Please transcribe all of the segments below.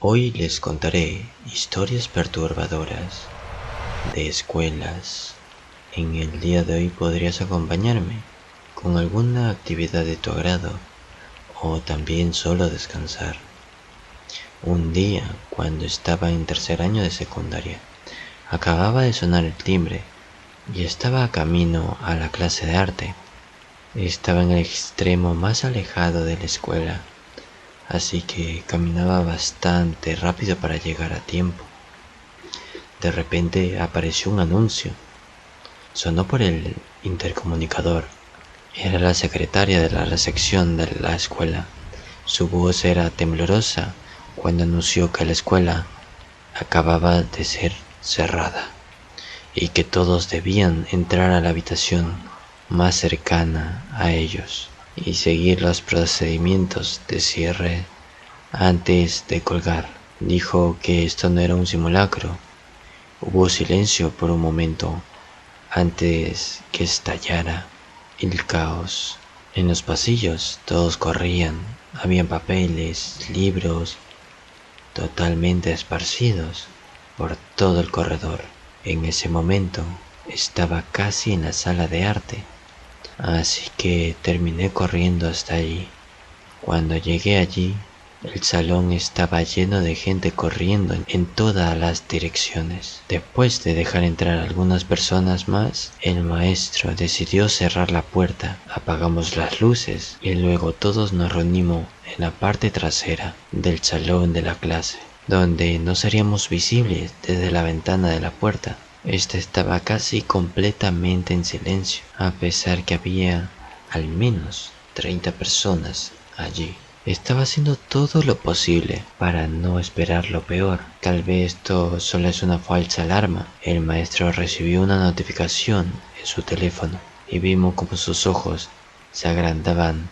Hoy les contaré historias perturbadoras de escuelas. En el día de hoy podrías acompañarme con alguna actividad de tu agrado o también solo descansar. Un día, cuando estaba en tercer año de secundaria, acababa de sonar el timbre y estaba camino a la clase de arte. Estaba en el extremo más alejado de la escuela, así que caminaba bastante rápido para llegar a tiempo. De repente apareció un anuncio. Sonó por el intercomunicador. Era la secretaria de la recepción de la escuela. Su voz era temblorosa cuando anunció que la escuela acababa de ser cerrada y que todos debían entrar a la habitación más cercana a ellos y seguir los procedimientos de cierre antes de colgar. Dijo que esto no era un simulacro. Hubo silencio por un momento antes que estallara el caos. En los pasillos todos corrían, habían papeles, libros, totalmente esparcidos por todo el corredor. En ese momento estaba casi en la sala de arte, así que terminé corriendo hasta allí. Cuando llegué allí, el salón estaba lleno de gente corriendo en todas las direcciones. Después de dejar entrar algunas personas más, el maestro decidió cerrar la puerta, apagamos las luces y luego todos nos reunimos en la parte trasera del salón de la clase, donde no seríamos visibles desde la ventana de la puerta. Esta estaba casi completamente en silencio, a pesar que había al menos 30 personas allí. Estaba haciendo todo lo posible para no esperar lo peor. Tal vez esto solo es una falsa alarma. El maestro recibió una notificación en su teléfono y vimos como sus ojos se agrandaban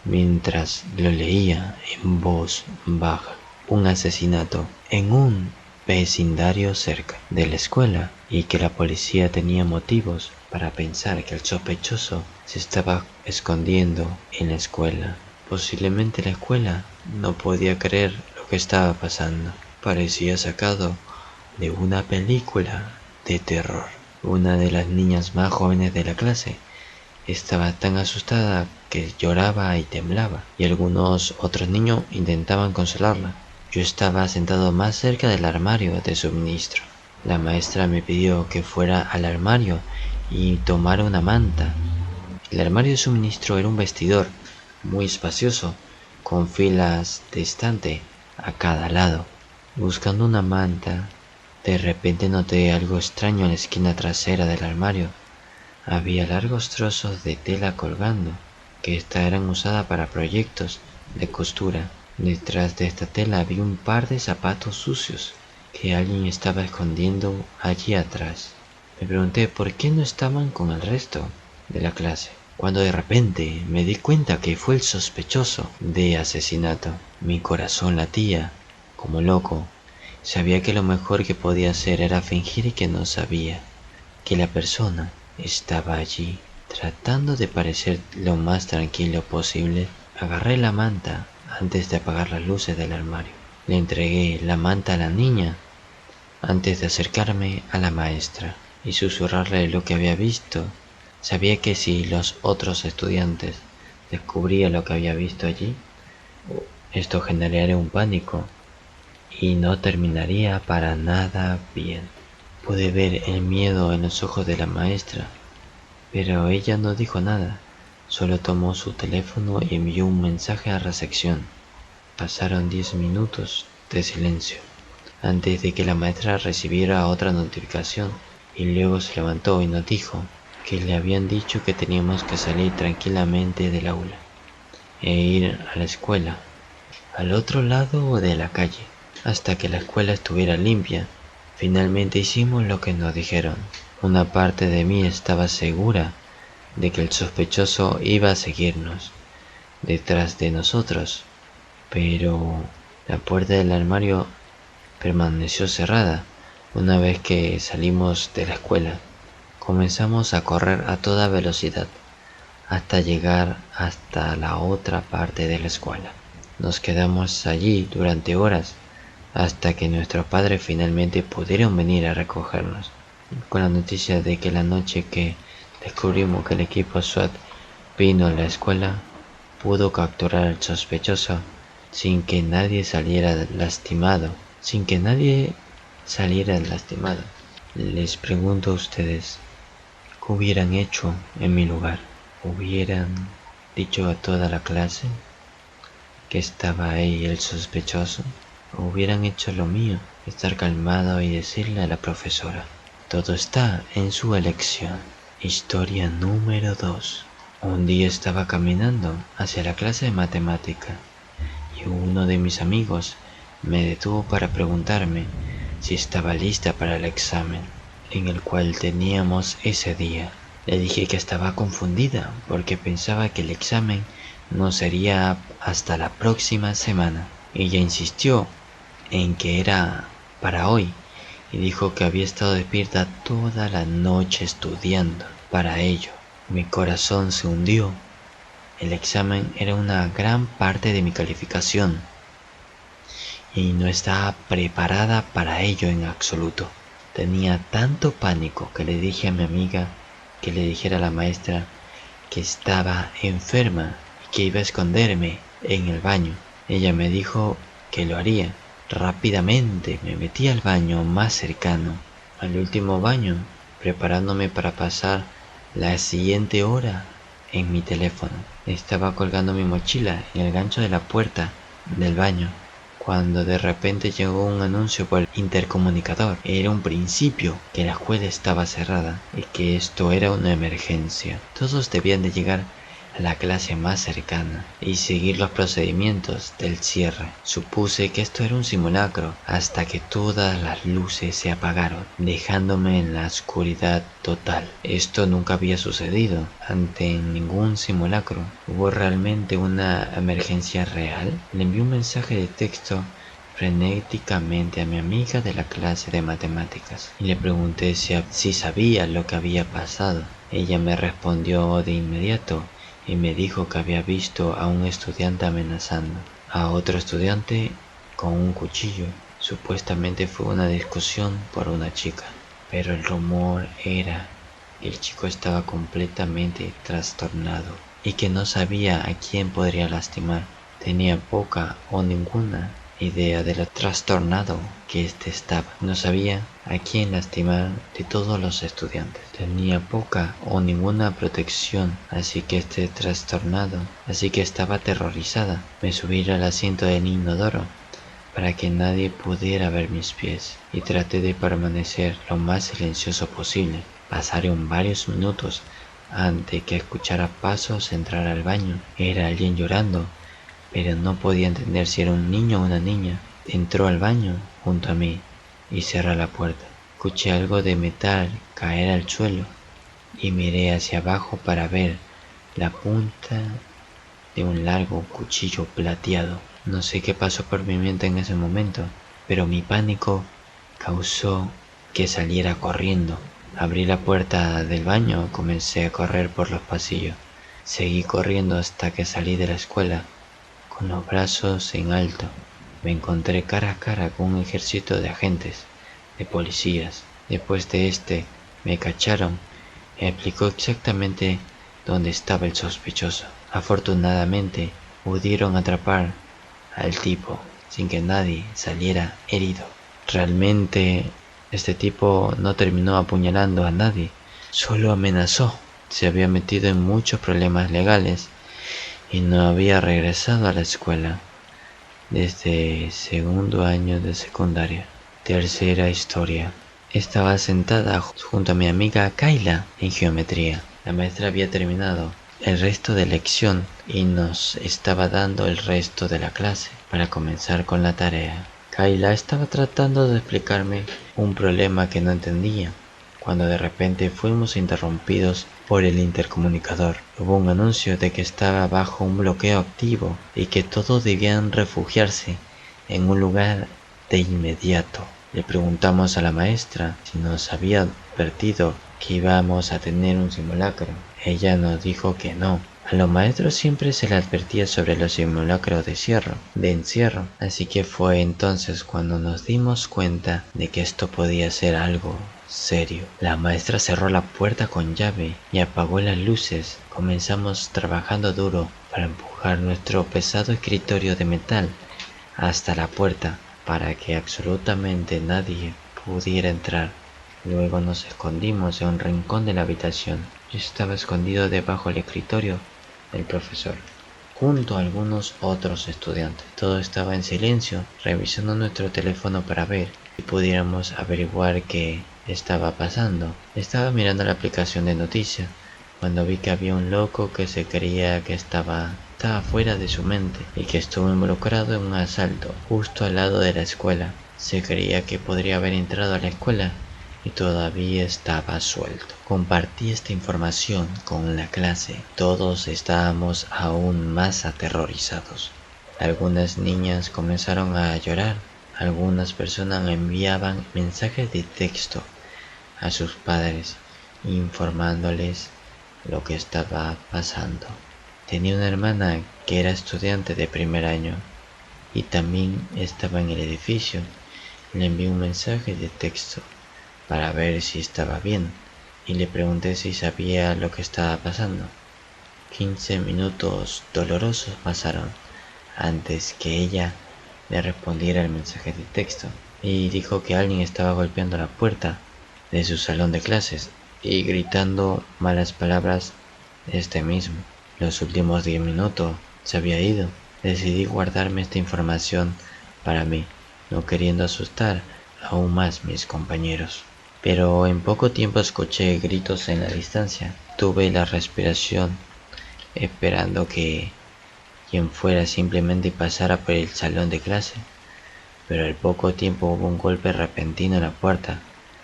mientras lo leía en voz baja. Un asesinato en un vecindario cerca de la escuela y que la policía tenía motivos para pensar que el sospechoso se estaba escondiendo en la escuela. Posiblemente la escuela no podía creer lo que estaba pasando. Parecía sacado de una película de terror. Una de las niñas más jóvenes de la clase estaba tan asustada que lloraba y temblaba, y algunos otros niños intentaban consolarla. Yo estaba sentado más cerca del armario de suministro. La maestra me pidió que fuera al armario y tomara una manta. El armario de suministro era un vestidor muy espacioso, con filas de estante a cada lado. Buscando una manta, de repente noté algo extraño en la esquina trasera del armario. Había largos trozos de tela colgando, que eran usadas para proyectos de costura. Detrás de esta tela había un par de zapatos sucios que alguien estaba escondiendo allí atrás. Me pregunté por qué no estaban con el resto de la clase, cuando de repente me di cuenta que fue el sospechoso de asesinato. Mi corazón latía como loco. Sabía que lo mejor que podía hacer era fingir que no sabía que la persona estaba allí. Tratando de parecer lo más tranquilo posible, agarré la manta antes de apagar las luces del armario. Le entregué la manta a la niña antes de acercarme a la maestra y susurrarle lo que había visto. Sabía que si los otros estudiantes descubrían lo que había visto allí, esto generaría un pánico y no terminaría para nada bien. Pude ver el miedo en los ojos de la maestra, pero ella no dijo nada, solo tomó su teléfono y envió un mensaje a recepción. Pasaron 10 minutos de silencio antes de que la maestra recibiera otra notificación, y luego se levantó y nos dijo que le habían dicho que teníamos que salir tranquilamente del aula e ir a la escuela, al otro lado de la calle, hasta que la escuela estuviera limpia. Finalmente hicimos lo que nos dijeron. Una parte de mí estaba segura de que el sospechoso iba a seguirnos detrás de nosotros, pero la puerta del armario permaneció cerrada. Una vez que salimos de la escuela, comenzamos a correr a toda velocidad hasta llegar hasta la otra parte de la escuela. Nos quedamos allí durante horas hasta que nuestros padres finalmente pudieron venir a recogernos, con la noticia de que la noche que descubrimos que el equipo SWAT vino a la escuela, pudo capturar al sospechoso sin que nadie saliera lastimado. Les pregunto a ustedes, ¿qué hubieran hecho en mi lugar? ¿Hubieran dicho a toda la clase que estaba ahí el sospechoso? ¿O hubieran hecho lo mío, estar calmado y decirle a la profesora? Todo está en su elección. Historia número 2. Un día estaba caminando hacia la clase de matemática y uno de mis amigos me detuvo para preguntarme si estaba lista para el examen en el cual teníamos ese día. Le dije que estaba confundida porque pensaba que el examen no sería hasta la próxima semana. Ella insistió en que era para hoy y dijo que había estado despierta toda la noche estudiando para ello. Mi corazón se hundió. El examen era una gran parte de mi calificación y no estaba preparada para ello en absoluto. Tenía tanto pánico que le dije a mi amiga que le dijera a la maestra que estaba enferma y que iba a esconderme en el baño. Ella me dijo que lo haría. Rápidamente me metí al baño más cercano, al último baño, preparándome para pasar la siguiente hora en mi teléfono. Estaba colgando mi mochila en el gancho de la puerta del baño, cuando de repente llegó un anuncio por el intercomunicador. Era un principio que la escuela estaba cerrada y que esto era una emergencia. Todos debían de llegar a la clase más cercana y seguir los procedimientos del cierre. Supuse que esto era un simulacro hasta que todas las luces se apagaron, dejándome en la oscuridad total. Esto nunca había sucedido ante ningún simulacro. ¿Hubo realmente una emergencia real? Le envié un mensaje de texto frenéticamente a mi amiga de la clase de matemáticas y le pregunté si sabía lo que había pasado. Ella me respondió de inmediato y me dijo que había visto a un estudiante amenazando a otro estudiante con un cuchillo. Supuestamente fue una discusión por una chica, pero el rumor era que el chico estaba completamente trastornado y que no sabía a quién podría lastimar. Tenía poca o ninguna idea de lo trastornado que éste estaba. No sabía a quién lastimar de todos los estudiantes. Tenía poca o ninguna protección, así que estaba aterrorizada. Me subí al asiento del inodoro para que nadie pudiera ver mis pies y traté de permanecer lo más silencioso posible. Pasaron varios minutos antes que escuchara pasos entrar al baño. Era alguien llorando, pero no podía entender si era un niño o una niña. Entró al baño junto a mí y cerró la puerta. Escuché algo de metal caer al suelo y miré hacia abajo para ver la punta de un largo cuchillo plateado. No sé qué pasó por mi mente en ese momento, pero mi pánico causó que saliera corriendo. Abrí la puerta del baño, comencé a correr por los pasillos. Seguí corriendo hasta que salí de la escuela. Con los brazos en alto, me encontré cara a cara con un ejército de agentes, de policías. Después de me cacharon y me explicó exactamente dónde estaba el sospechoso. Afortunadamente, pudieron atrapar al tipo sin que nadie saliera herido. Realmente, este tipo no terminó apuñalando a nadie, solo amenazó. Se había metido en muchos problemas legales y no había regresado a la escuela desde segundo año de secundaria. Tercera historia. Estaba sentada junto a mi amiga Kayla en geometría. La maestra había terminado el resto de lección y nos estaba dando el resto de la clase para comenzar con la tarea. Kayla estaba tratando de explicarme un problema que no entendía, cuando de repente fuimos interrumpidos por el intercomunicador. Hubo un anuncio de que estaba bajo un bloqueo activo y que todos debían refugiarse en un lugar de inmediato. Le preguntamos a la maestra si nos había advertido que íbamos a tener un simulacro. Ella nos dijo que no, A los maestros siempre se les advertía sobre los simulacros de encierro, así que fue entonces cuando nos dimos cuenta de que esto podía ser algo serio. La maestra cerró la puerta con llave y apagó las luces. Comenzamos trabajando duro para empujar nuestro pesado escritorio de metal hasta la puerta para que absolutamente nadie pudiera entrar. Luego nos escondimos en un rincón de la habitación. Yo estaba escondido debajo del escritorio del profesor, junto a algunos otros estudiantes. Todo estaba en silencio, revisando nuestro teléfono para ver si pudiéramos averiguar qué estaba pasando. Estaba mirando la aplicación de noticias cuando vi que había un loco que se creía que estaba fuera de su mente y que estuvo involucrado en un asalto justo al lado de la escuela. Se creía que podría haber entrado a la escuela y todavía estaba suelto. Compartí esta información con la clase. Todos estábamos aún más aterrorizados. Algunas niñas comenzaron a llorar. Algunas personas enviaban mensajes de texto a sus padres informándoles lo que estaba pasando. Tenía una hermana que era estudiante de primer año y también estaba en el edificio. Le envié un mensaje de texto para ver si estaba bien y le pregunté si sabía lo que estaba pasando. 15 minutos dolorosos pasaron antes que ella le respondiera el mensaje de texto y dijo que alguien estaba golpeando la puerta de su salón de clases y gritando malas palabras de este mismo. Los últimos 10 minutos se había ido. Decidí guardarme esta información para mí, no queriendo asustar aún más mis compañeros. Pero en poco tiempo escuché gritos en la distancia. Tuve la respiración esperando que quien fuera simplemente pasara por el salón de clase. Pero al poco tiempo hubo un golpe repentino en la puerta,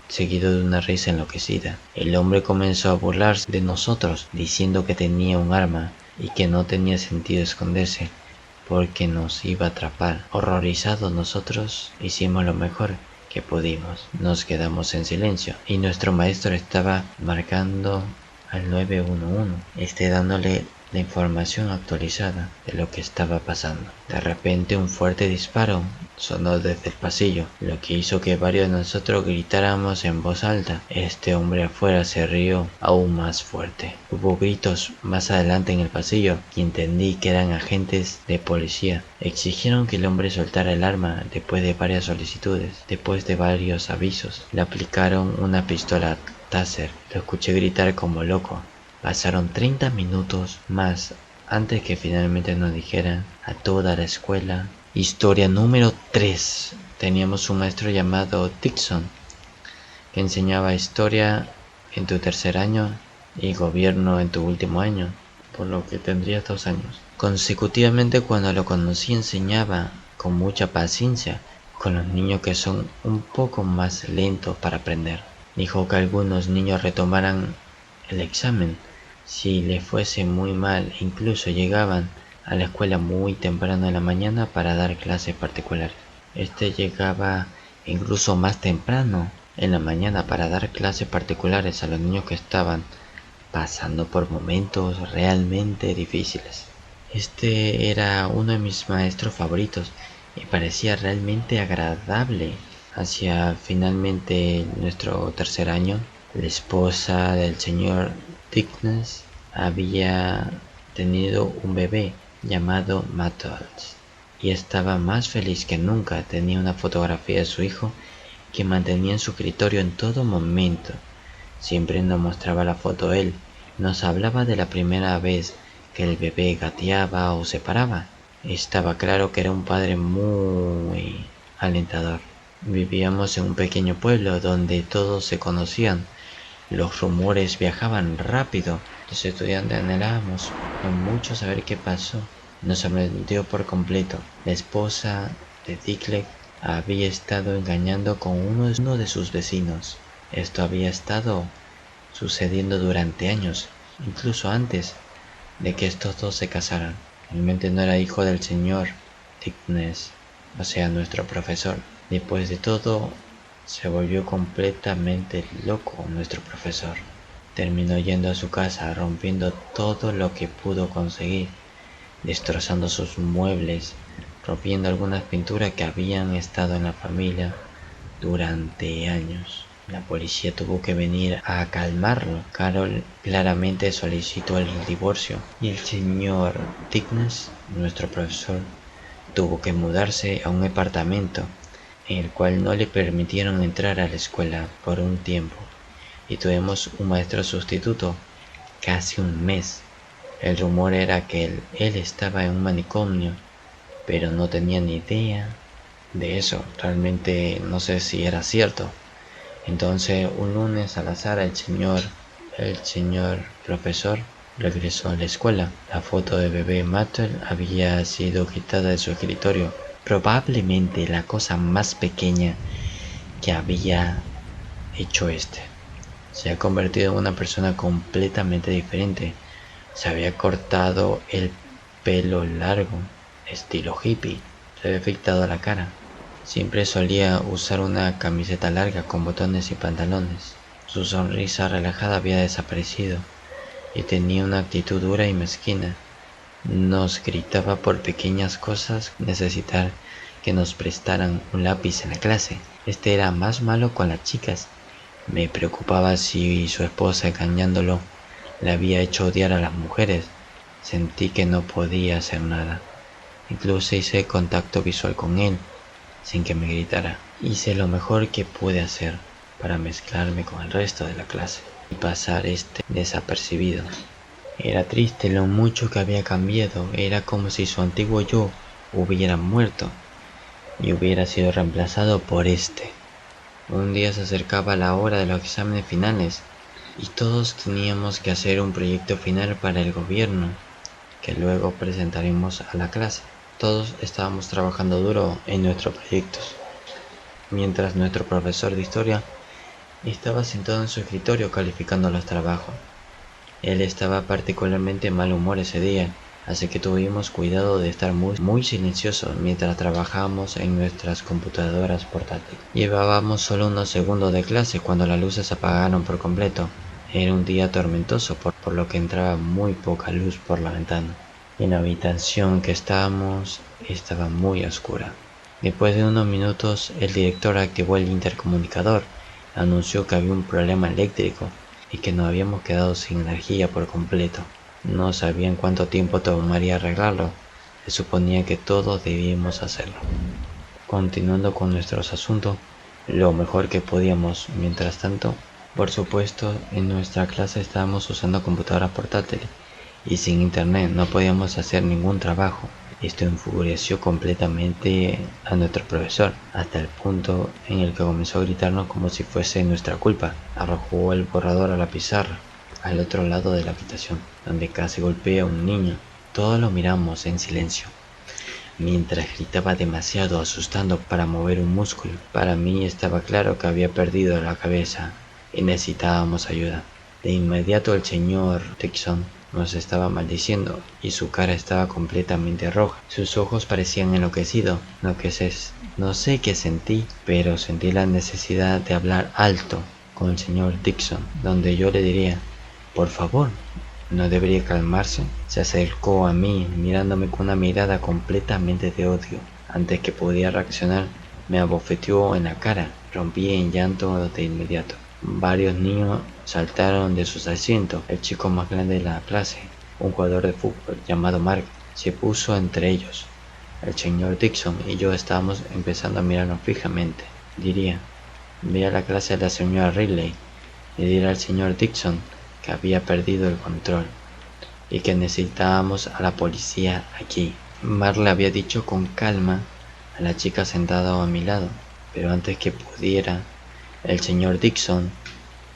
seguido de una risa enloquecida. El hombre comenzó a burlarse de nosotros, diciendo que tenía un arma y que no tenía sentido esconderse, porque nos iba a atrapar. Horrorizados nosotros hicimos lo mejor que pudimos. Nos quedamos en silencio y nuestro maestro estaba marcando al 911, dándole la información actualizada de lo que estaba pasando. De repente un fuerte disparo sonó desde el pasillo, lo que hizo que varios de nosotros gritáramos en voz alta. Este hombre afuera se rió aún más fuerte. Hubo gritos más adelante en el pasillo y entendí que eran agentes de policía. Exigieron que el hombre soltara el arma después de varias solicitudes. Después de varios avisos, le aplicaron una pistola Taser. Lo escuché gritar como loco. Pasaron 30 minutos más antes que finalmente nos dijeran a toda la escuela. Historia número 3. Teníamos un maestro llamado Dixon que enseñaba historia en tu tercer año y gobierno en tu último año, por lo que tendrías 2 años. Consecutivamente, cuando lo conocí, enseñaba con mucha paciencia con los niños que son un poco más lentos para aprender. Dijo que algunos niños retomaran el examen si les fuese muy mal, incluso llegaban a la escuela muy temprano en la mañana para dar clases particulares. Llegaba incluso más temprano en la mañana para dar clases particulares a los niños que estaban pasando por momentos realmente difíciles. Era uno de mis maestros favoritos y parecía realmente agradable. Hacia finalmente nuestro tercer año, la esposa del señor Thickness había tenido un bebé llamado Matthias y estaba más feliz que nunca. Tenía una fotografía de su hijo que mantenía en su escritorio en todo momento. Siempre nos mostraba la foto él. Nos hablaba de la primera vez que el bebé gateaba o se paraba. Estaba claro que era un padre muy alentador. Vivíamos en un pequeño pueblo donde todos se conocían. Los rumores viajaban rápido. Los estudiantes anhelábamos con mucho saber qué pasó. Nos sorprendió por completo. La esposa de Dickley había estado engañando con uno de sus vecinos. Esto había estado sucediendo durante años, incluso antes de que estos dos se casaran. Realmente no era hijo del señor Thickness, o sea, nuestro profesor. Después de todo, se volvió completamente loco nuestro profesor. Terminó yendo a su casa, rompiendo todo lo que pudo conseguir, destrozando sus muebles, rompiendo algunas pinturas que habían estado en la familia durante años. La policía tuvo que venir a calmarlo. Carol claramente solicitó el divorcio y el señor Thickness, nuestro profesor, tuvo que mudarse a un apartamento en el cual no le permitieron entrar a la escuela por un tiempo y tuvimos un maestro sustituto casi un mes. El rumor era que él estaba en un manicomio, pero no tenía ni idea de eso. Realmente no sé si era cierto. Entonces un lunes al azar el señor profesor regresó a la escuela. La foto de bebé Mattel había sido quitada de su escritorio. Probablemente la cosa más pequeña que había hecho Se ha convertido en una persona completamente diferente. Se había cortado el pelo largo, estilo hippie. Se había afeitado la cara. Siempre solía usar una camiseta larga con botones y pantalones. Su sonrisa relajada había desaparecido y tenía una actitud dura y mezquina. Nos gritaba por pequeñas cosas necesitar que nos prestaran un lápiz en la clase. Este era más malo con las chicas. Me preocupaba si su esposa, engañándolo, le había hecho odiar a las mujeres. Sentí que no podía hacer nada. Incluso hice contacto visual con él, sin que me gritara. Hice lo mejor que pude hacer para mezclarme con el resto de la clase y pasar desapercibido. Era triste lo mucho que había cambiado. Era como si su antiguo yo hubiera muerto y hubiera sido reemplazado por Un día se acercaba la hora de los exámenes finales y todos teníamos que hacer un proyecto final para el gobierno que luego presentaremos a la clase. Todos estábamos trabajando duro en nuestros proyectos, mientras nuestro profesor de historia estaba sentado en su escritorio calificando los trabajos. Él estaba particularmente mal humor ese día, así que tuvimos cuidado de estar muy silenciosos mientras trabajábamos en nuestras computadoras portátiles. Llevábamos solo unos segundos de clase cuando las luces se apagaron por completo. Era un día tormentoso, por lo que entraba muy poca luz por la ventana. En la habitación que estábamos estaba muy oscura. Después de unos minutos, el director activó el intercomunicador, anunció que había un problema eléctrico y que nos habíamos quedado sin energía por completo. No sabían cuánto tiempo tomaría arreglarlo. Se suponía que todos debíamos hacerlo. Continuando con nuestros asuntos, lo mejor que podíamos. Mientras tanto, por supuesto, en nuestra clase estábamos usando computadoras portátiles y sin internet no podíamos hacer ningún trabajo. Esto enfureció completamente a nuestro profesor, hasta el punto en el que comenzó a gritarnos como si fuese nuestra culpa. Arrojó el borrador a la pizarra, al otro lado de la habitación, donde casi golpea a un niño. Todos lo miramos en silencio, mientras gritaba demasiado, asustando para mover un músculo. Para mí estaba claro que había perdido la cabeza y necesitábamos ayuda. De inmediato el señor Dixon nos estaba maldiciendo y su cara estaba completamente roja. Sus ojos parecían enloquecidos. No sé qué sentí, pero sentí la necesidad de hablar alto con el señor Dixon, donde yo le diría: por favor, ¿no debería calmarse? Se acercó a mí, mirándome con una mirada completamente de odio. Antes que pudiera reaccionar, me abofeteó en la cara. Rompí en llanto de inmediato. Varios niños saltaron de sus asientos. El chico más grande de la clase, un jugador de fútbol llamado Mark, se puso entre ellos. El señor Dixon y yo estábamos empezando a mirarnos fijamente. Diría: ve a la clase de la señora Ridley y dirá al señor Dixon que había perdido el control y que necesitábamos a la policía aquí. Mark le había dicho con calma a la chica sentada a mi lado, pero antes que pudiera, el señor Dixon,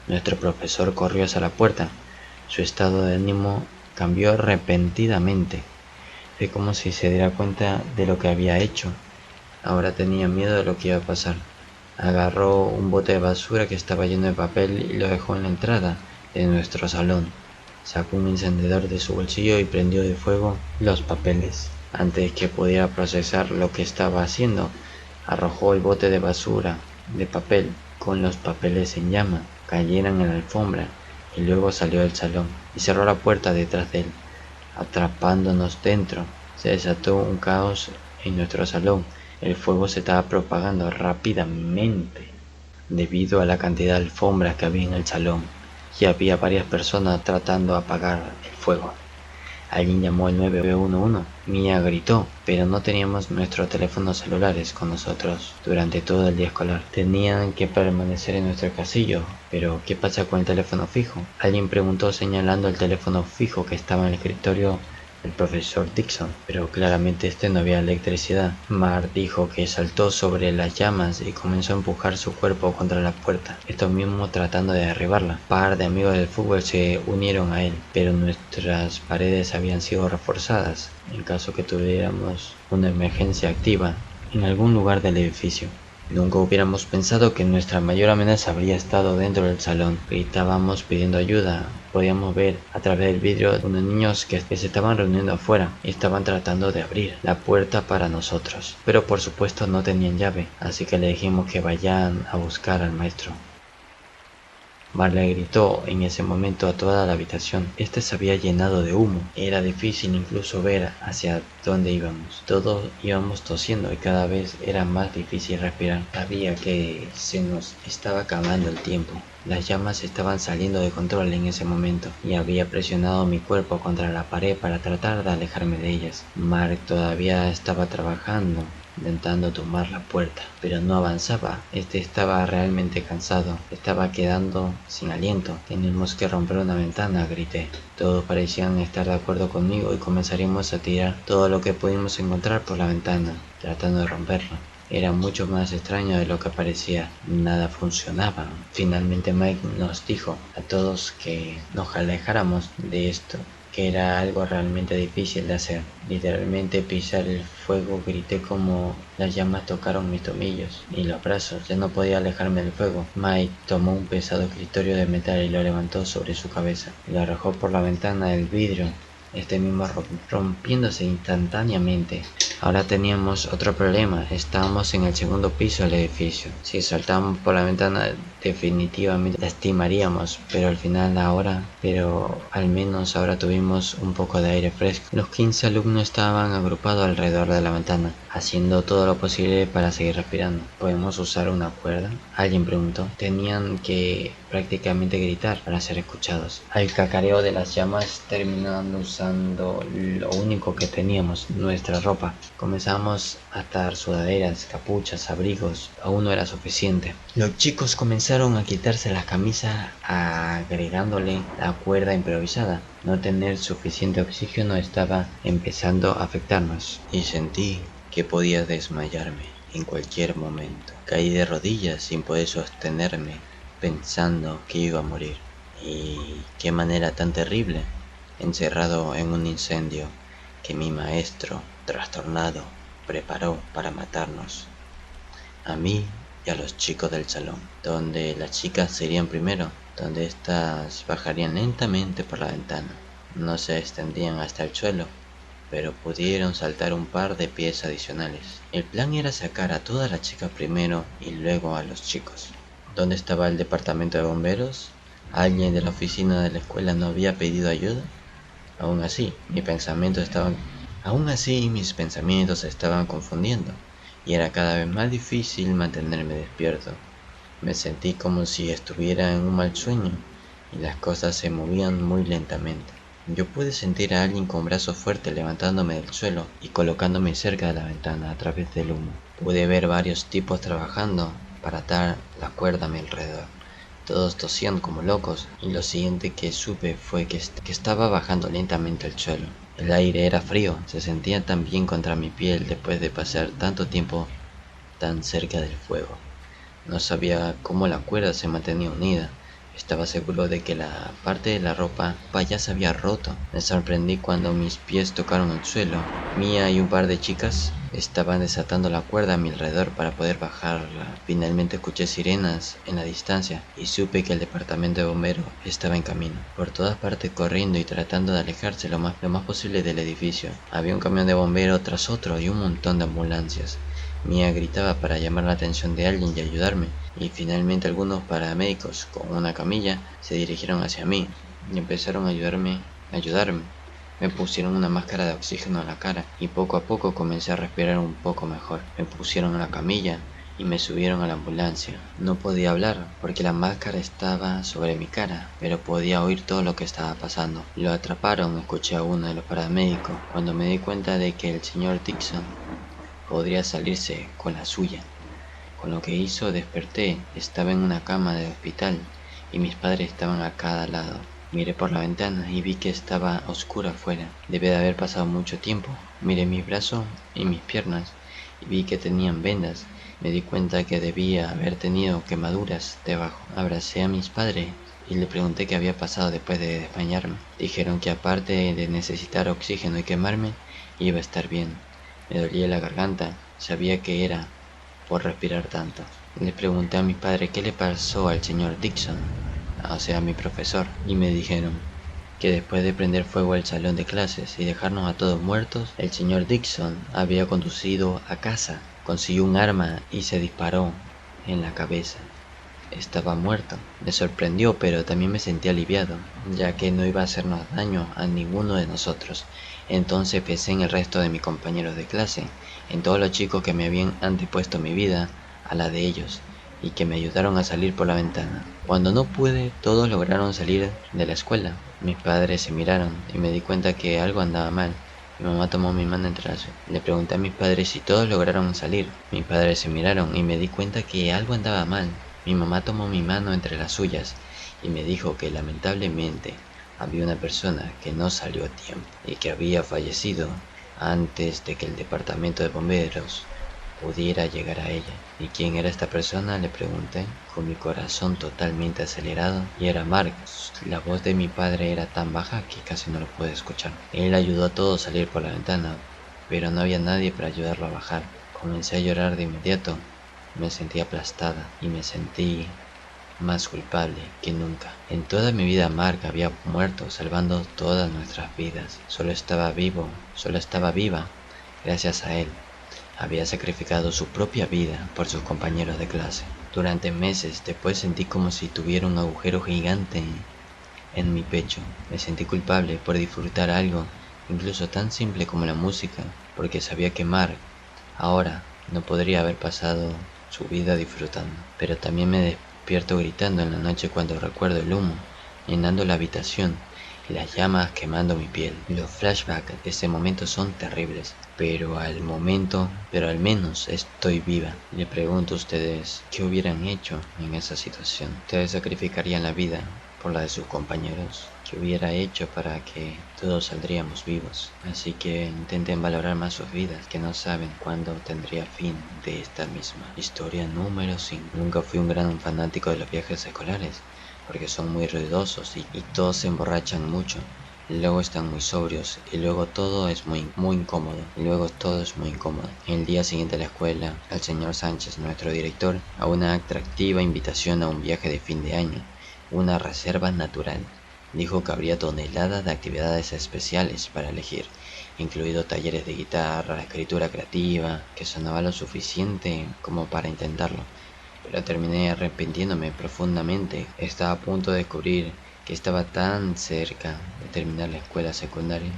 nuestro profesor, corrió hacia la puerta. Su estado de ánimo cambió repentinamente. Fue como si se diera cuenta de lo que había hecho. Ahora tenía miedo de lo que iba a pasar. Agarró un bote de basura que estaba lleno de papel y lo dejó en la entrada de nuestro salón. Sacó un encendedor de su bolsillo y prendió de fuego los papeles. Antes que pudiera procesar lo que estaba haciendo, arrojó el bote de basura de papel con los papeles en llama. Cayeron en la alfombra y luego salió del salón y cerró la puerta detrás de él, atrapándonos dentro. Se desató un caos en nuestro salón. El fuego se estaba propagando rápidamente debido a la cantidad de alfombras que había en el salón, y había varias personas tratando de apagar el fuego. Alguien llamó al 911. Mia gritó, pero no teníamos nuestros teléfonos celulares con nosotros durante todo el día escolar. Tenían que permanecer en nuestro casillo. Pero, ¿qué pasa con el teléfono fijo? Alguien preguntó señalando el teléfono fijo que estaba en el escritorio del profesor Dixon, pero claramente no había electricidad. Mark dijo que saltó sobre las llamas y comenzó a empujar su cuerpo contra la puerta, esto mismo tratando de derribarla. Un par de amigos del fútbol se unieron a él, pero nuestras paredes habían sido reforzadas en caso que tuviéramos una emergencia activa en algún lugar del edificio. Nunca hubiéramos pensado que nuestra mayor amenaza habría estado dentro del salón. Gritábamos pidiendo ayuda. Podíamos ver a través del vidrio unos niños que se estaban reuniendo afuera y estaban tratando de abrir la puerta para nosotros. Pero por supuesto no tenían llave, así que le dijimos que vayan a buscar al maestro. Marley gritó en ese momento a toda la habitación. Este se había llenado de humo. Era difícil incluso ver hacia dónde íbamos. Todos íbamos tosiendo y cada vez era más difícil respirar. Sabía que se nos estaba acabando el tiempo. Las llamas estaban saliendo de control en ese momento y había presionado mi cuerpo contra la pared para tratar de alejarme de ellas. Mark todavía estaba trabajando, intentando tomar la puerta, pero no avanzaba. Estaba realmente cansado, estaba quedando sin aliento. Tenemos que romper una ventana, grité. Todos parecían estar de acuerdo conmigo y comenzaríamos a tirar todo lo que pudimos encontrar por la ventana, tratando de romperla. Era mucho más extraño de lo que parecía. Nada funcionaba. Finalmente Mike nos dijo a todos que nos alejáramos de esto, que era algo realmente difícil de hacer. Literalmente pisar el fuego. Grité como las llamas tocaron mis tobillos y los brazos. Ya no podía alejarme del fuego. Mike tomó un pesado escritorio de metal y lo levantó sobre su cabeza. Lo arrojó por la ventana del vidrio, mismo rompiéndose instantáneamente. Ahora teníamos otro problema. Estábamos en el segundo piso del edificio. Si saltábamos por la ventana definitivamente lastimaríamos, pero al menos ahora tuvimos un poco de aire fresco. Los 15 alumnos estaban agrupados alrededor de la ventana, haciendo todo lo posible para seguir respirando. ¿Podemos usar una cuerda?, alguien preguntó. Tenían que prácticamente gritar para ser escuchados. Al cacareo de las llamas terminando usando lo único que teníamos, nuestra ropa. Comenzamos a atar sudaderas, capuchas, abrigos. Aún no era suficiente. Los chicos comenzaron a quitarse las camisas agregándole la cuerda improvisada. No tener suficiente oxígeno estaba empezando a afectarnos y sentí que podía desmayarme en cualquier momento. Caí de rodillas sin poder sostenerme, pensando que iba a morir. Y qué manera tan terrible, encerrado en un incendio que mi maestro, trastornado, preparó para matarnos, a mí y a los chicos del salón, donde las chicas se irían primero, donde éstas bajarían lentamente por la ventana. No se extendían hasta el suelo, pero pudieron saltar un par de pies adicionales. El plan era sacar a todas las chicas primero y luego a los chicos. ¿Dónde estaba el departamento de bomberos? ¿Alguien de la oficina de la escuela no había pedido ayuda? Aún así, mis pensamientos se estaban confundiendo, y era cada vez más difícil mantenerme despierto. Me sentí como si estuviera en un mal sueño, y las cosas se movían muy lentamente. Yo pude sentir a alguien con brazos fuertes levantándome del suelo y colocándome cerca de la ventana a través del humo. Pude ver varios tipos trabajando para atar la cuerda a mi alrededor. Todos tosían como locos, y lo siguiente que supe fue que estaba bajando lentamente al suelo. El aire era frío, se sentía tan bien contra mi piel después de pasar tanto tiempo tan cerca del fuego. No sabía cómo la cuerda se mantenía unida. Estaba seguro de que la parte de la ropa ya se había roto. Me sorprendí cuando mis pies tocaron el suelo. Mia y un par de chicas estaban desatando la cuerda a mi alrededor para poder bajarla. Finalmente escuché sirenas en la distancia y supe que el departamento de bomberos estaba en camino. Por todas partes corriendo y tratando de alejarse lo más posible del edificio. Había un camión de bomberos tras otro y un montón de ambulancias. Mia gritaba para llamar la atención de alguien y ayudarme, y finalmente algunos paramédicos con una camilla se dirigieron hacia mí y empezaron a ayudarme. Me pusieron una máscara de oxígeno en la cara y poco a poco comencé a respirar un poco mejor. Me pusieron en la camilla y me subieron a la ambulancia. No podía hablar porque la máscara estaba sobre mi cara, pero podía oír todo lo que estaba pasando. Lo atraparon, escuché a uno de los paramédicos cuando me di cuenta de que el señor Dixon podría salirse con la suya. Con lo que hizo desperté, estaba en una cama de hospital y mis padres estaban a cada lado. Miré por la ventana y vi que estaba oscura afuera. Debe de haber pasado mucho tiempo. Miré mis brazos y mis piernas y vi que tenían vendas. Me di cuenta que debía haber tenido quemaduras debajo. Abracé a mis padres y le pregunté qué había pasado después de desmayarme. Dijeron que aparte de necesitar oxígeno y quemarme, iba a estar bien. Me dolía la garganta, sabía que era por respirar tanto. Le pregunté a mi padre qué le pasó al señor Dixon, o sea, a mi profesor, y me dijeron que después de prender fuego al salón de clases y dejarnos a todos muertos, el señor Dixon había conducido a casa, consiguió un arma y se disparó en la cabeza. Estaba muerto. Me sorprendió, pero también me sentí aliviado, ya que no iba a hacernos daño a ninguno de nosotros. Entonces pensé en el resto de mis compañeros de clase, en todos los chicos que me habían antepuesto mi vida a la de ellos, y que me ayudaron a salir por la ventana. Cuando no pude, todos lograron salir de la escuela. Mis padres se miraron y me di cuenta que algo andaba mal. Mi mamá tomó mi mano entre las suyas. Le pregunté a mis padres si todos lograron salir. Mis padres se miraron y me di cuenta que algo andaba mal. Mi mamá tomó mi mano entre las suyas y me dijo que lamentablemente había una persona que no salió a tiempo y que había fallecido antes de que el departamento de bomberos pudiera llegar a ella. ¿Y quién era esta persona?, le pregunté, con mi corazón totalmente acelerado, y era Marcos. La voz de mi padre era tan baja que casi no lo pude escuchar. Él ayudó a todos a salir por la ventana, pero no había nadie para ayudarlo a bajar. Comencé a llorar de inmediato. Me sentí aplastada y me sentí más culpable que nunca. En toda mi vida Mark había muerto salvando todas nuestras vidas. Solo estaba viva gracias a él. Había sacrificado su propia vida por sus compañeros de clase. Durante meses después sentí como si tuviera un agujero gigante en mi pecho. Me sentí culpable por disfrutar algo, incluso tan simple como la música, porque sabía que Mark ahora no podría haber pasado su vida disfrutando. Pero también me despierto gritando en la noche cuando recuerdo el humo llenando la habitación y las llamas quemando mi piel. Los flashbacks de ese momento son terribles, pero al menos estoy viva. Le pregunto a ustedes, ¿qué hubieran hecho en esa situación? ¿Ustedes sacrificarían la vida por la de sus compañeros? ¿Qué hubiera hecho para que todos saldríamos vivos? Así que intenten valorar más sus vidas, que no saben cuándo tendría fin de esta misma. Historia número 5. Nunca fui un gran fanático de los viajes escolares, porque son muy ruidosos y todos se emborrachan mucho. Y luego están muy sobrios y luego todo es muy incómodo. El día siguiente a la escuela, el señor Sánchez, nuestro director, a una atractiva invitación a un viaje de fin de año, una reserva natural. Dijo que habría toneladas de actividades especiales para elegir, incluido talleres de guitarra, escritura creativa, que sonaba lo suficiente como para intentarlo. Pero terminé arrepintiéndome profundamente. Estaba a punto de descubrir que estaba tan cerca de terminar la escuela secundaria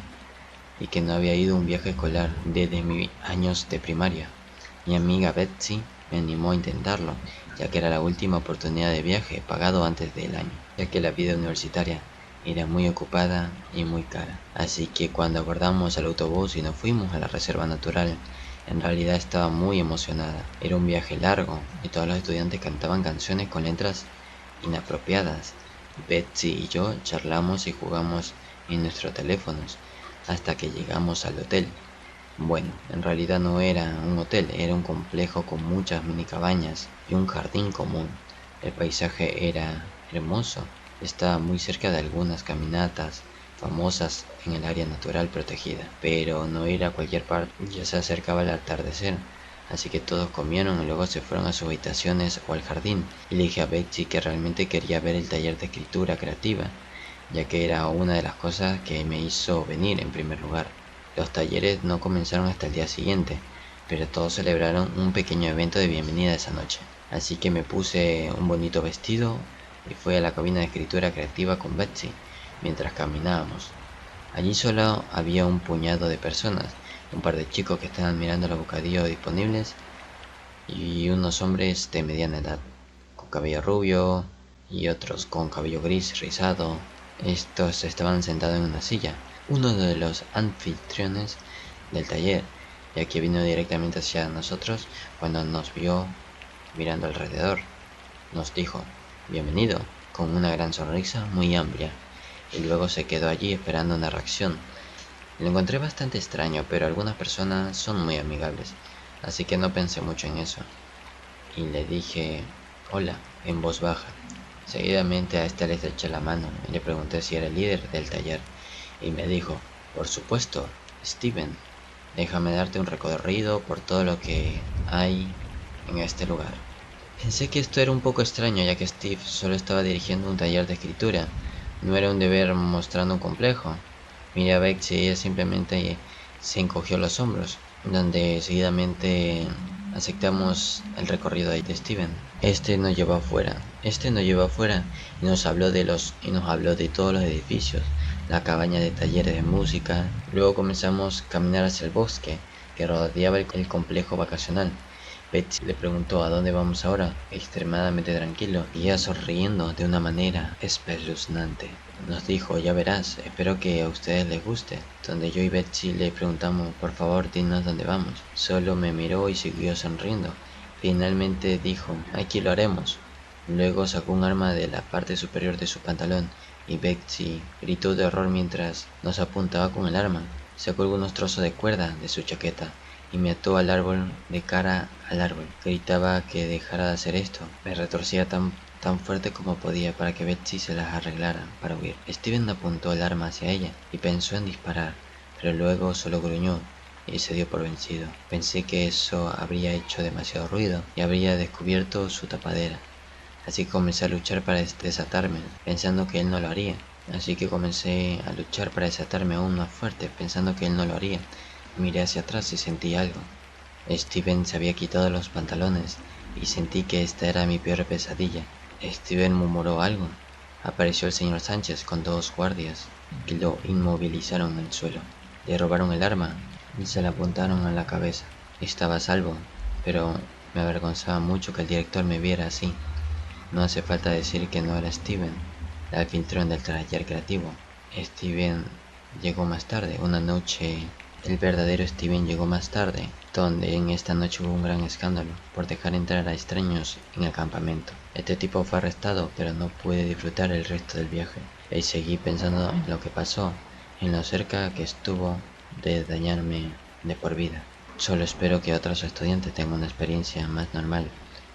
y que no había ido a un viaje escolar desde mis años de primaria. Mi amiga Betsy me animó a intentarlo, ya que era la última oportunidad de viaje pagado antes del año, ya que la vida universitaria era muy ocupada y muy cara. Así que cuando abordamos el autobús y nos fuimos a la reserva natural, en realidad estaba muy emocionada. Era un viaje largo y todos los estudiantes cantaban canciones con letras inapropiadas. Betsy y yo charlamos y jugamos en nuestros teléfonos hasta que llegamos al hotel. Bueno, en realidad no era un hotel, era un complejo con muchas mini cabañas y un jardín común. El paisaje era hermoso, estaba muy cerca de algunas caminatas famosas en el área natural protegida, pero no ir a cualquier parte. Ya se acercaba el atardecer, así que todos comieron y luego se fueron a sus habitaciones o al jardín. Y le dije a Betsy que realmente quería ver el taller de escritura creativa, ya que era una de las cosas que me hizo venir en primer lugar. Los talleres no comenzaron hasta el día siguiente, pero todos celebraron un pequeño evento de bienvenida esa noche. Así que me puse un bonito vestido y fui a la cabina de escritura creativa con Betsy mientras caminábamos. Allí solo había un puñado de personas, un par de chicos que estaban mirando los bocadillos disponibles y unos hombres de mediana edad, con cabello rubio y otros con cabello gris rizado. Estos estaban sentados en una silla. Uno de los anfitriones del taller, ya que vino directamente hacia nosotros cuando nos vio mirando alrededor, nos dijo bienvenido con una gran sonrisa muy amplia y luego se quedó allí esperando una reacción. Lo encontré bastante extraño, pero algunas personas son muy amigables, así que no pensé mucho en eso. Y le dije hola en voz baja. Seguidamente a este le estreché la mano y le pregunté si era el líder del taller. Y me dijo, por supuesto, Steven, déjame darte un recorrido por todo lo que hay en este lugar. Pensé que esto era un poco extraño, ya que Steve solo estaba dirigiendo un taller de escritura. No era un deber mostrando un complejo. Miré a Bex y ella simplemente se encogió los hombros, donde seguidamente aceptamos el recorrido de Steven. Este nos llevó afuera y nos habló de todos los edificios, la cabaña de talleres de música. Luego comenzamos a caminar hacia el bosque que rodeaba el complejo vacacional. Betsy le preguntó a dónde vamos ahora, extremadamente tranquilo, y ella sonriendo de una manera espeluznante. Nos dijo, ya verás, espero que a ustedes les guste. Donde yo y Betsy le preguntamos, por favor, dinos dónde vamos. Solo me miró y siguió sonriendo. Finalmente dijo, aquí lo haremos. Luego sacó un arma de la parte superior de su pantalón y Betsy gritó de horror mientras nos apuntaba con el arma. Sacó algunos trozos de cuerda de su chaqueta y me ató al árbol de cara al árbol. Gritaba que dejara de hacer esto. Me retorcía tan fuerte como podía para que Betsy se las arreglara para huir. Steven apuntó el arma hacia ella y pensó en disparar, pero luego solo gruñó y se dio por vencido. Pensé que eso habría hecho demasiado ruido y habría descubierto su tapadera. Así que comencé a luchar para desatarme, pensando que él no lo haría. Así que comencé a luchar para desatarme aún más fuerte, pensando que él no lo haría. Miré hacia atrás y sentí algo. Steven se había quitado los pantalones y sentí que esta era mi peor pesadilla. Steven murmuró algo. Apareció el señor Sánchez con dos guardias que lo inmovilizaron en el suelo. Le robaron el arma y se la apuntaron a la cabeza. Estaba a salvo, pero me avergonzaba mucho que el director me viera así. No hace falta decir que no era Steven, el anfitrión del taller creativo. Steven llegó más tarde, una noche. El verdadero Steven llegó más tarde, donde en esta noche hubo un gran escándalo por dejar entrar a extraños en el campamento. Este tipo fue arrestado, pero no pude disfrutar el resto del viaje. Y seguí pensando en lo que pasó, en lo cerca que estuvo de dañarme de por vida. Solo espero que otros estudiantes tengan una experiencia más normal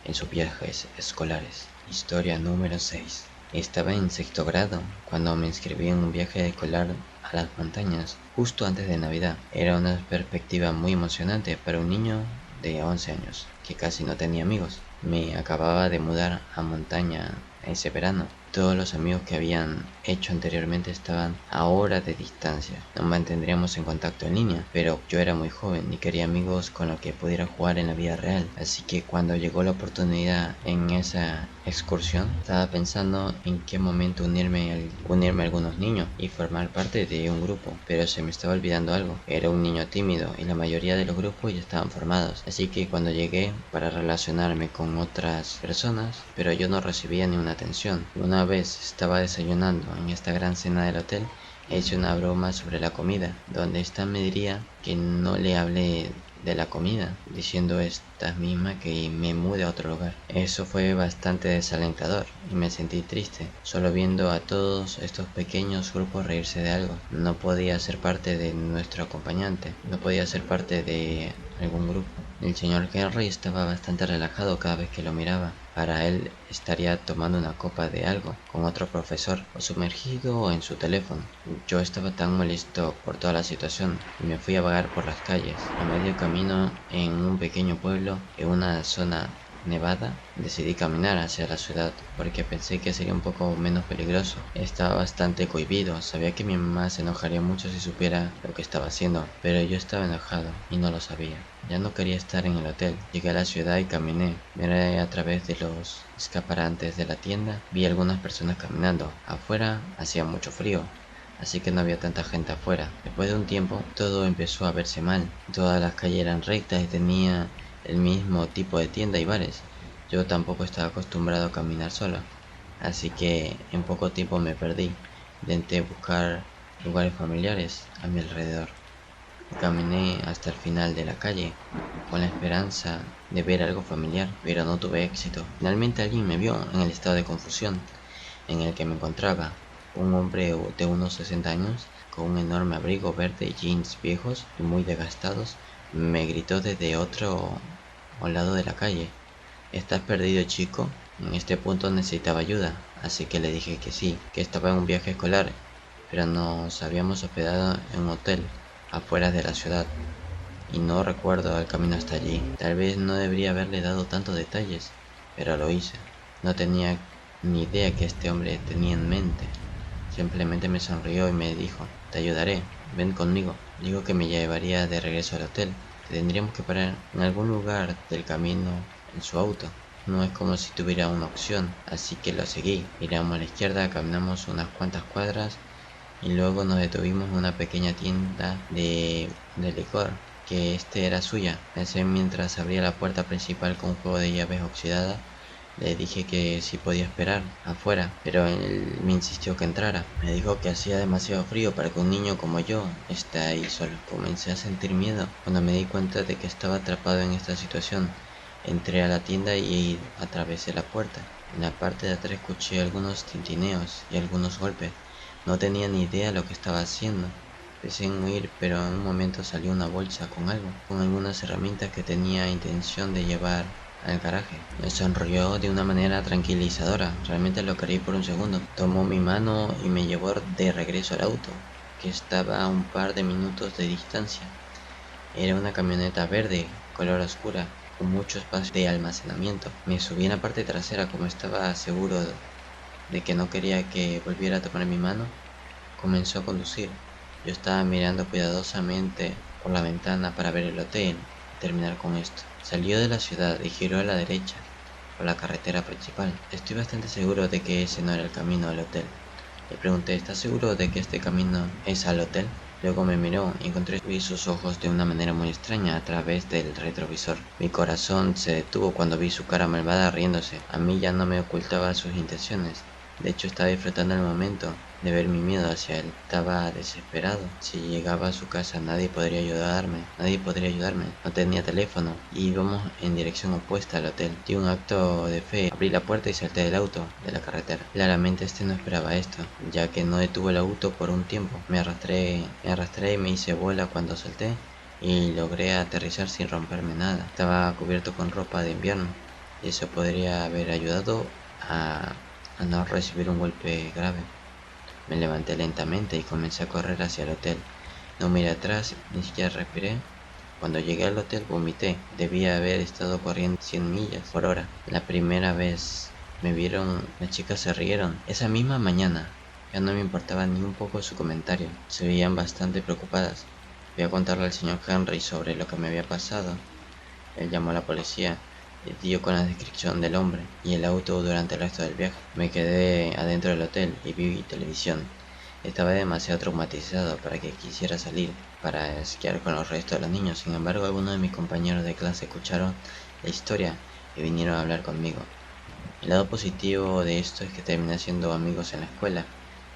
en sus viajes escolares. Historia número 6. Estaba en sexto grado cuando me inscribí en un viaje escolar a las montañas justo antes de Navidad. Era una perspectiva muy emocionante para un niño de 11 años que casi no tenía amigos. Me acababa de mudar a montaña ese verano. Todos los amigos que habían hecho anteriormente estaban a horas de distancia. Nos mantendríamos en contacto en línea, pero yo era muy joven y quería amigos con los que pudiera jugar en la vida real. Así que cuando llegó la oportunidad en esa excursión, estaba pensando en qué momento unirme a algunos niños y formar parte de un grupo. Pero se me estaba olvidando algo. Era un niño tímido y la mayoría de los grupos ya estaban formados. Así que cuando llegué para relacionarme con otras personas, pero yo no recibía ni una atención. Una vez estaba desayunando en esta gran cena del hotel, hice una broma sobre la comida, donde Stan me diría que no le hable de la comida, diciendo esta misma que me mude a otro lugar. Eso fue bastante desalentador y me sentí triste, solo viendo a todos estos pequeños grupos reírse de algo. No podía ser parte de nuestro acompañante, no podía ser parte de algún grupo. El señor Henry estaba bastante relajado cada vez que lo miraba. Para él estaría tomando una copa de algo con otro profesor o sumergido en su teléfono. Yo estaba tan molesto por toda la situación y me fui a vagar por las calles. A medio camino en un pequeño pueblo, en una zona nevada, decidí caminar hacia la ciudad porque pensé que sería un poco menos peligroso. Estaba bastante cohibido, sabía que mi mamá se enojaría mucho si supiera lo que estaba haciendo, pero yo estaba enojado y no lo sabía. Ya no quería estar en el hotel. Llegué a la ciudad y caminé. Miré a través de los escaparates de la tienda. Vi algunas personas caminando. Afuera hacía mucho frío, así que no había tanta gente afuera. Después de un tiempo, todo empezó a verse mal. Todas las calles eran rectas y tenía el mismo tipo de tienda y bares. Yo tampoco estaba acostumbrado a caminar solo, así que en poco tiempo me perdí. Intenté buscar lugares familiares a mi alrededor. Caminé hasta el final de la calle con la esperanza de ver algo familiar, pero no tuve éxito. Finalmente alguien me vio en el estado de confusión en el que me encontraba. Un hombre de unos 60 años, con un enorme abrigo verde y jeans viejos y muy desgastados, me gritó desde otro lado de la calle: ¿Estás perdido, chico? En este punto necesitaba ayuda, así que le dije que sí, que estaba en un viaje escolar, pero nos habíamos hospedado en un hotel afuera de la ciudad y no recuerdo el camino hasta allí. Tal vez no debería haberle dado tantos detalles, pero lo hice. No tenía ni idea que este hombre tenía en mente. Simplemente me sonrió y me dijo: te ayudaré, ven conmigo. Dijo que me llevaría de regreso al hotel, que tendríamos que parar en algún lugar del camino en su auto. No es como si tuviera una opción, así que lo seguí. Miramos a la izquierda, caminamos unas cuantas cuadras y luego nos detuvimos en una pequeña tienda de licor, que era suya. Pensé mientras abría la puerta principal con un juego de llaves oxidada. Le dije que sí podía esperar afuera, pero él me insistió que entrara. Me dijo que hacía demasiado frío para que un niño como yo esté ahí solo. Comencé a sentir miedo cuando me di cuenta de que estaba atrapado en esta situación. Entré a la tienda y atravesé la puerta. En la parte de atrás escuché algunos tintineos y algunos golpes. No tenía ni idea de lo que estaba haciendo. Pensé en huir, pero en un momento salió una bolsa con algo, con algunas herramientas que tenía intención de llevar al garaje. Me sonrió de una manera tranquilizadora. Realmente lo creí por un segundo. Tomó mi mano y me llevó de regreso al auto, que estaba a un par de minutos de distancia. Era una camioneta verde, color oscura, con mucho espacio de almacenamiento. Me subí en la parte trasera, como estaba seguro de que no quería que volviera a tomar mi mano. Comenzó a conducir. Yo estaba mirando cuidadosamente por la ventana para ver el hotel y terminar con esto. Salió de la ciudad y giró a la derecha por la carretera principal. Estoy bastante seguro de que ese no era el camino al hotel. Le pregunté: ¿estás seguro de que este camino es al hotel? Luego me miró y vi sus ojos de una manera muy extraña a través del retrovisor. Mi corazón se detuvo cuando vi su cara malvada riéndose. A mí ya no me ocultaba sus intenciones. De hecho, estaba disfrutando el momento de ver mi miedo hacia él. Estaba desesperado. Si llegaba a su casa nadie podría ayudarme. No tenía teléfono y íbamos en dirección opuesta al hotel. Di un acto de fe, abrí la puerta y salté del auto de la carretera. Claramente no esperaba esto, ya que no detuvo el auto por un tiempo. Me arrastré y me hice bola cuando salté y logré aterrizar sin romperme nada. Estaba cubierto con ropa de invierno y eso podría haber ayudado a no recibir un golpe grave. Me levanté lentamente y comencé a correr hacia el hotel. No miré atrás, ni siquiera respiré. Cuando llegué al hotel vomité. Debía haber estado corriendo 100 millas por hora. La primera vez me vieron, las chicas se rieron. Esa misma mañana ya no me importaba ni un poco su comentario. Se veían bastante preocupadas. Fui a contarle al señor Henry sobre lo que me había pasado. Él llamó a la policía y dio con la descripción del hombre y el auto durante el resto del viaje. Me quedé adentro del hotel y vi televisión. Estaba demasiado traumatizado para que quisiera salir para esquiar con los restos de los niños. Sin embargo, algunos de mis compañeros de clase escucharon la historia y vinieron a hablar conmigo. El lado positivo de esto es que terminé haciendo amigos en la escuela.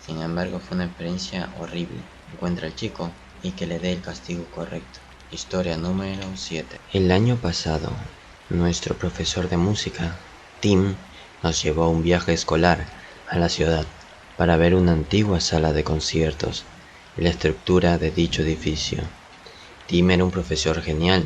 Sin embargo, fue una experiencia horrible. Encuentra al chico y que le dé el castigo correcto. Historia número 7. El año pasado, nuestro profesor de música, Tim, nos llevó a un viaje escolar a la ciudad para ver una antigua sala de conciertos y la estructura de dicho edificio. Tim era un profesor genial,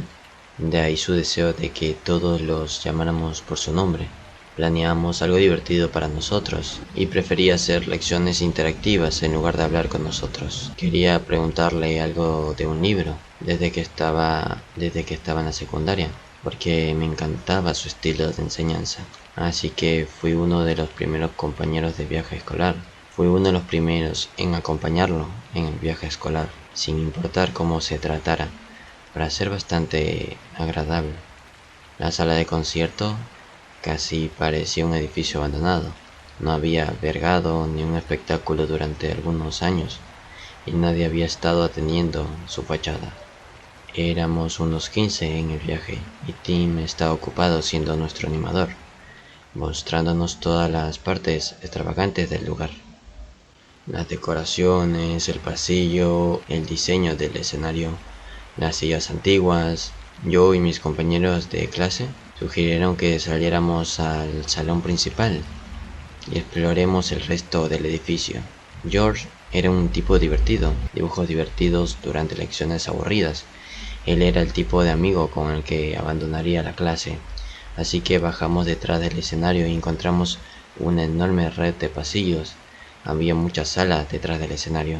de ahí su deseo de que todos los llamáramos por su nombre. Planeamos algo divertido para nosotros y prefería hacer lecciones interactivas en lugar de hablar con nosotros. Quería preguntarle algo de un libro desde que estaba en la secundaria. porque me encantaba su estilo de enseñanza. Así que fui uno de los primeros compañeros de viaje escolar. Fui uno de los primeros en acompañarlo en el viaje escolar, sin importar cómo se tratara, para ser bastante agradable. La sala de concierto casi parecía un edificio abandonado. No había albergado ni un espectáculo durante algunos años, y nadie había estado atendiendo su fachada. Éramos unos 15 en el viaje, y Tim estaba ocupado siendo nuestro animador, mostrándonos todas las partes extravagantes del lugar. Las decoraciones, el pasillo, el diseño del escenario, las sillas antiguas. Yo y mis compañeros de clase sugirieron que saliéramos al salón principal y exploremos el resto del edificio. George era un tipo divertido, dibujos divertidos durante lecciones aburridas. Él era el tipo de amigo con el que abandonaría la clase. Así que bajamos detrás del escenario y encontramos una enorme red de pasillos. Había muchas salas detrás del escenario,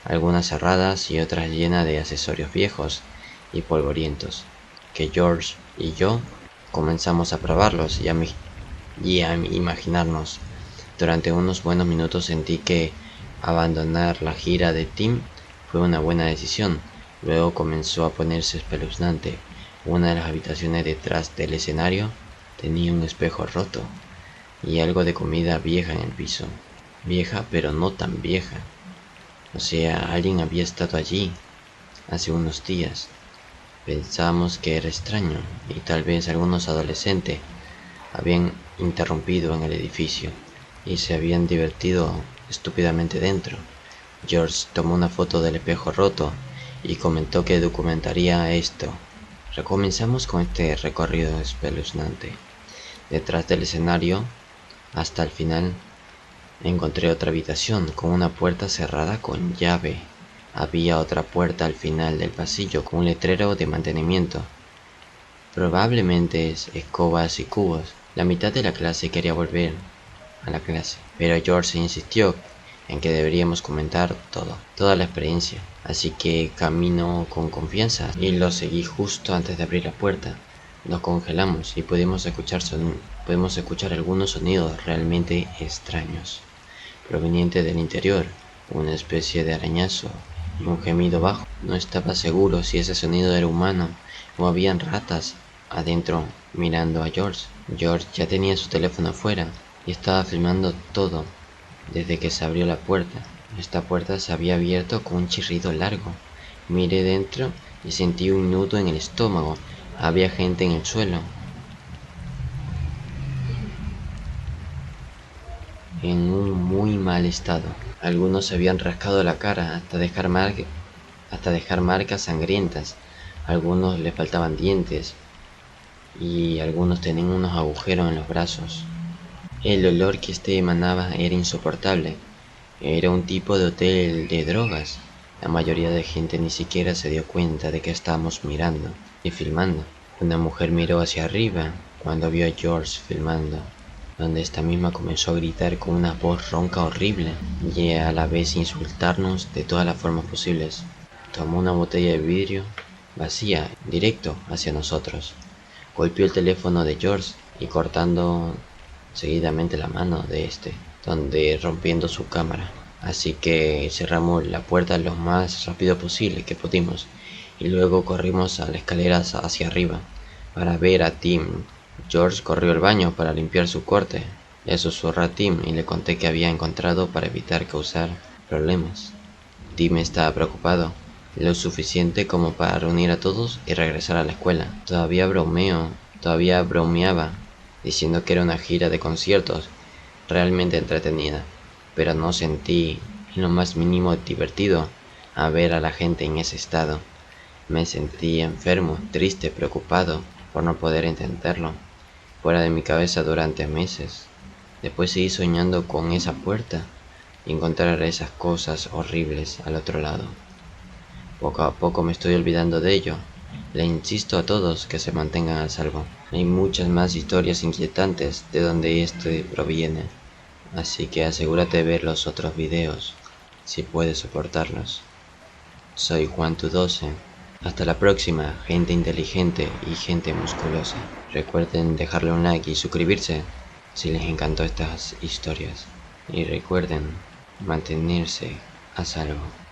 algunas cerradas y otras llenas de accesorios viejos y polvorientos, que George y yo comenzamos a probarlos y a imaginarnos. Durante unos buenos minutos sentí que abandonar la gira de Tim fue una buena decisión. Luego comenzó a ponerse espeluznante. Una de las habitaciones detrás del escenario tenía un espejo roto y algo de comida vieja en el piso. Vieja, pero no tan vieja. O sea, alguien había estado allí hace unos días. Pensábamos que era extraño y tal vez algunos adolescentes habían interrumpido en el edificio y se habían divertido estúpidamente dentro. George tomó una foto del espejo roto y comentó que documentaría esto. Recomenzamos con este recorrido espeluznante. Detrás del escenario, hasta el final, encontré otra habitación con una puerta cerrada con llave. Había otra puerta al final del pasillo con un letrero de mantenimiento. Probablemente escobas y cubos. La mitad de la clase quería volver a la clase, pero George insistió en que deberíamos comentar toda la experiencia. Así que caminó con confianza y lo seguí justo antes de abrir la puerta. Nos congelamos y pudimos escuchar algunos sonidos realmente extraños, provenientes del interior, una especie de arañazo y un gemido bajo. No estaba seguro si ese sonido era humano o habían ratas adentro mirando a George. George ya tenía su teléfono afuera y estaba filmando todo desde que se abrió la puerta. Esta puerta se había abierto con un chirrido largo. Miré dentro y sentí un nudo en el estómago. Había gente en el suelo, en un muy mal estado. Algunos se habían rascado la cara hasta dejar marcas sangrientas. Algunos le faltaban dientes y algunos tenían unos agujeros en los brazos. El olor que este emanaba era insoportable. Era un tipo de hotel de drogas. La mayoría de gente ni siquiera se dio cuenta de que estábamos mirando y filmando. Una mujer miró hacia arriba cuando vio a George filmando, donde esta misma comenzó a gritar con una voz ronca horrible y a la vez insultarnos de todas las formas posibles. Tomó una botella de vidrio vacía directo hacia nosotros. Golpeó el teléfono de George y cortando seguidamente la mano de este, donde rompiendo su cámara. Así que cerramos la puerta lo más rápido posible que pudimos y luego corrimos a las escaleras hacia arriba para ver a Tim. George corrió al baño para limpiar su corte. Le susurré a Tim y le conté que había encontrado para evitar causar problemas. Tim estaba preocupado, lo suficiente como para reunir a todos y regresar a la escuela. Todavía bromeaba, diciendo que era una gira de conciertos realmente entretenida, pero no sentí en lo más mínimo divertido a ver a la gente en ese estado. Me sentí enfermo, triste, preocupado por no poder entenderlo, fuera de mi cabeza durante meses. Después seguí soñando con esa puerta y encontrar esas cosas horribles al otro lado. Poco a poco me estoy olvidando de ello. Le insisto a todos que se mantengan a salvo. Hay muchas más historias inquietantes de donde este proviene, así que asegúrate de ver los otros videos, si puedes soportarlos. Soy Juan Tu 12 Hasta la próxima, gente inteligente y gente musculosa. Recuerden dejarle un like y suscribirse si les encantó estas historias. Y recuerden mantenerse a salvo.